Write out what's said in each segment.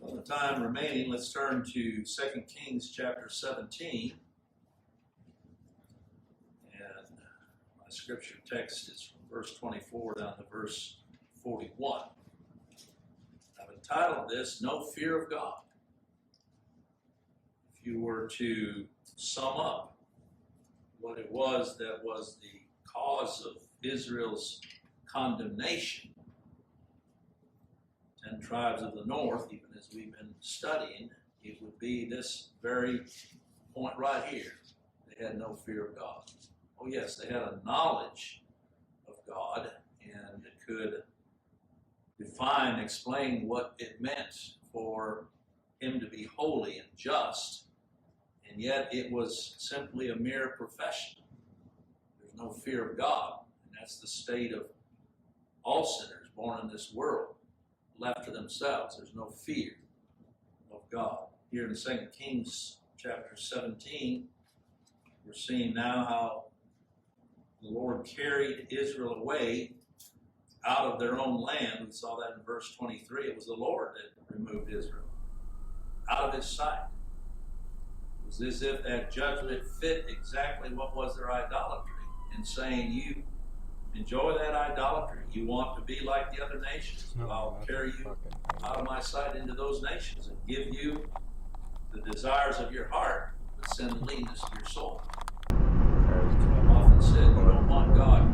On the time remaining, let's turn to 2 Kings chapter 17. And my scripture text is from verse 24 down to verse 41. I've entitled this, No Fear of God. If you were to sum up what it was that was the cause of Israel's condemnation, 10 tribes of the north, even as we've been studying, it would be this very point right here. They had no fear of God. Oh yes, they had a knowledge of God and it could define, explain what it meant for him to be holy and just, and yet it was simply a mere profession. There's no fear of God, and that's the state of all sinners born in this world. Left to themselves, there's no fear of God. Here in 2 Kings chapter 17, we're seeing now how the Lord carried Israel away out of their own land. We saw that in verse 23. It was the Lord that removed Israel out of his sight. It was as if that judgment fit exactly what was their idolatry, and saying, you enjoy that idolatry. You want to be like the other nations. Well, I'll carry you out of my sight into those nations and give you the desires of your heart, but send leanness to your soul. I've often said, you don't want God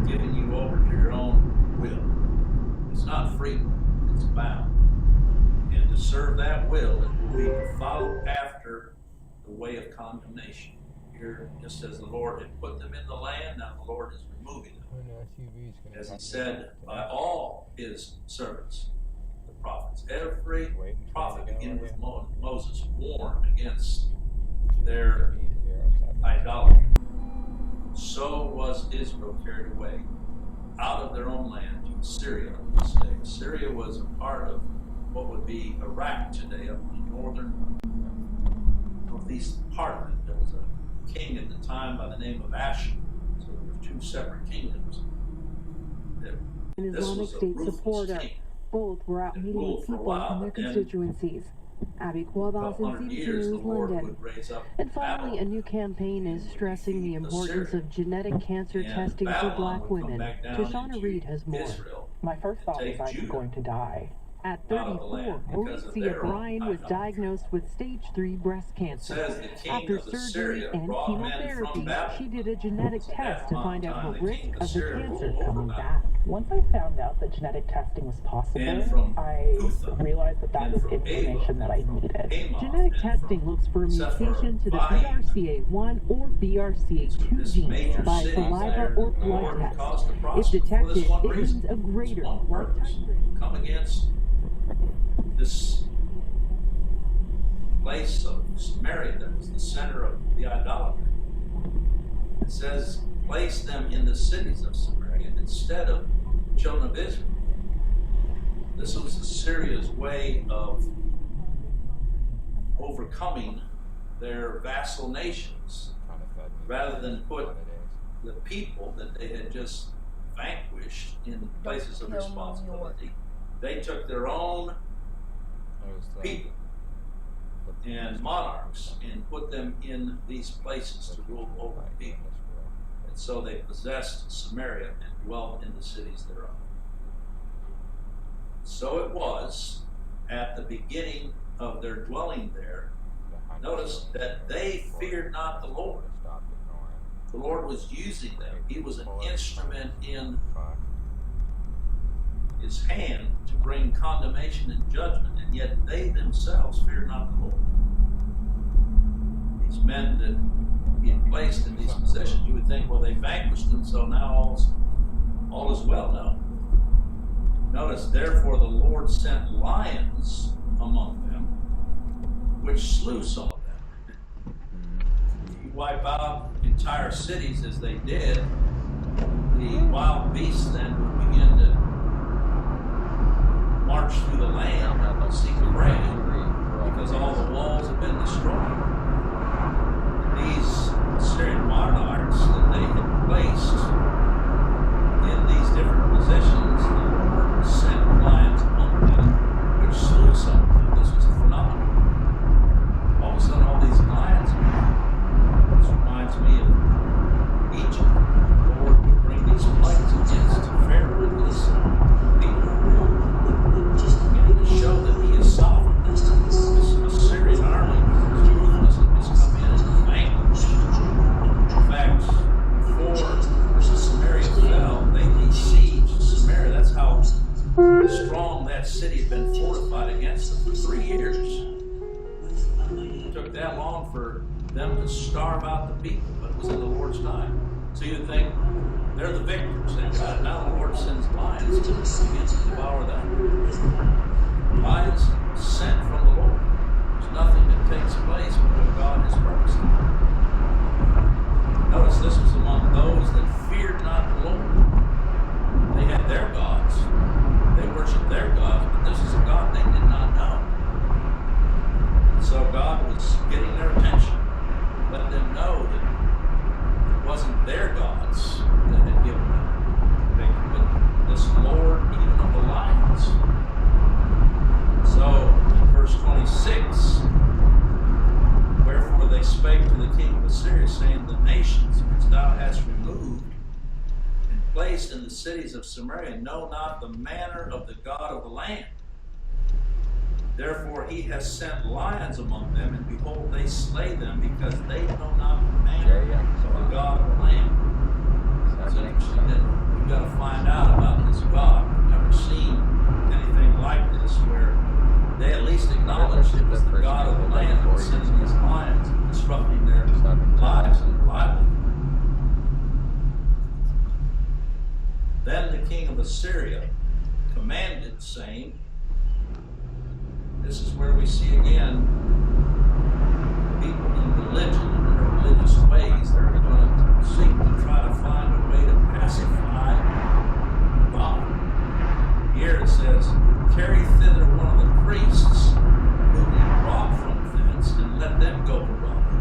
giving you over to your own will. It's not free, it's bound. And to serve that will, it will be to follow after the way of condemnation. Here, just as the Lord had put them in the land, now the Lord is removing them. As he said by all his servants, the prophets. Every prophet, beginning with Moses, warned against their idolatry. So was Israel carried away out of their own land to Assyria on this day. Assyria was a part of what would be Iraq today, up in the northeast part of it. There was a king at the time by the name of Ashur. So there were two separate kingdoms. An Islamic State supporter. Both were out meeting with people from their constituencies. Abby Quabbas in CBC News, London. And finally, a new campaign is stressing the importance of genetic cancer testing for black women. Shoshana Reed has more. My first thought was I was going to die. At 34, Alicia Bryan was diagnosed with stage 3 breast cancer. After surgery and chemotherapy, she did a genetic test to find out her risk of the cancer coming back. Once I found out that genetic testing was possible, I realized that that was information that I needed. Genetic testing looks for a mutation to the BRCA1 or BRCA2 genes by saliva or blood test. If detected, it means a greater lifetime risk. Come against this place of Samaria that was the center of the idolatry. It says, place them in the cities of Samaria instead of children of Israel. This was Assyria's way of overcoming their vassal nations. Rather than put the people that they had just vanquished in places of responsibility, they took their own people and monarchs and put them in these places to rule over the people. And so they possessed Samaria and dwelt in the cities thereof. So it was at the beginning of their dwelling there. Notice that they feared not the Lord. The Lord was using them. He was an instrument in his hand to bring condemnation and judgment, and yet they themselves fear not the Lord. These men that he had placed in these positions, you would think, well, they vanquished them, so now all is well. No. Notice, therefore the Lord sent lions among them, which slew some of them. If you wipe out entire cities as they did, the wild beasts then would begin to march through the land and seek prey because all the walls have been destroyed. And these Assyrian monarchs that they had placed in these different positions, the Lord sent lions among them, which slew some of them. on for them to starve out the people, but it was in the Lord's time. So you think they're the victors. And now the Lord sends lions to devour them. Lions sent from the Lord. There's nothing that takes place but what God has purposed. Notice this was among those that feared not the Lord. They had their gods. They worshiped their gods, but this is a God they did not know. And so God was getting their attention, let them know that it wasn't their gods that had given them victory, but this Lord, even of the lions. So, in verse 26, wherefore they spake to the king of Assyria, saying, the nations which thou hast removed and placed in the cities of Samaria know not the manner of the God of the land. Therefore he has sent lions among them, and behold, they slay them, because they know not the manner of the God of the land. It's interesting that we've got to find out about this God. We've never seen anything like this, where they at least acknowledged it was the God of the land that was sending these lions and disrupting their lives and livelihood. Then the king of Assyria commanded, saying, this is where we see again people in religion and their religious ways. They're going to seek to try to find a way to pacify God. Here it says, carry thither one of the priests whom you brought from thence, and let them go to rob her.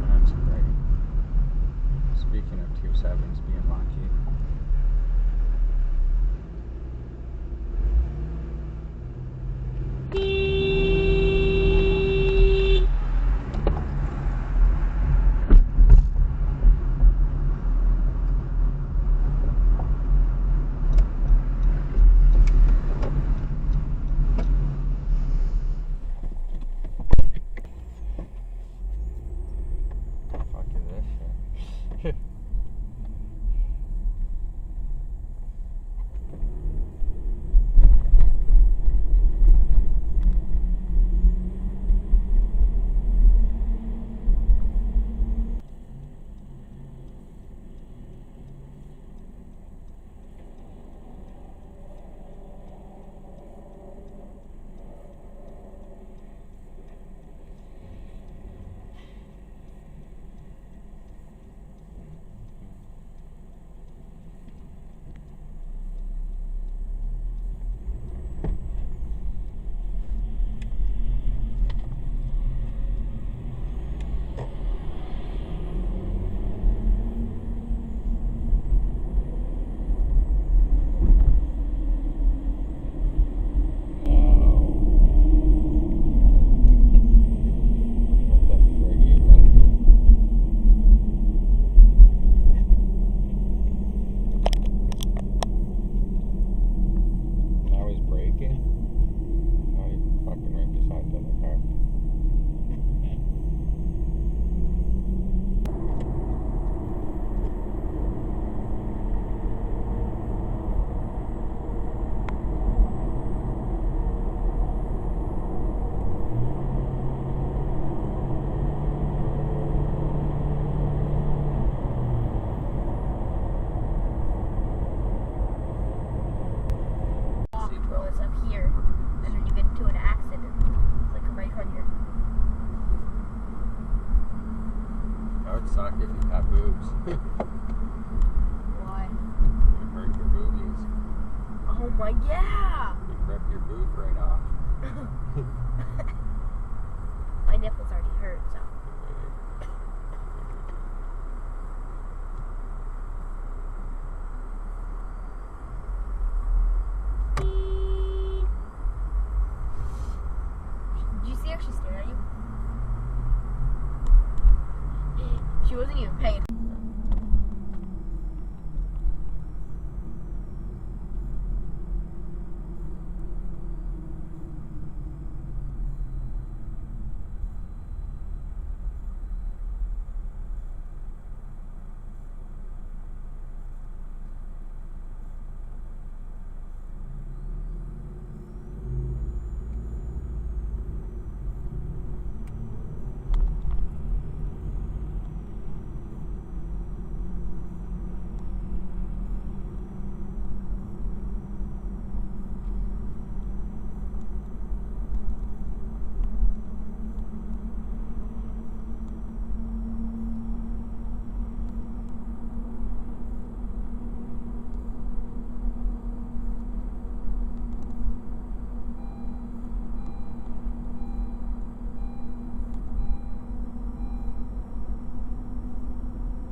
That's great. Speaking of 2 sevens being lucky. Fuck is this shit? Suck if you have boobs. Why? You hurt your boobies. Oh my, yeah! You rip your boob right off. My nipples already hurt, so.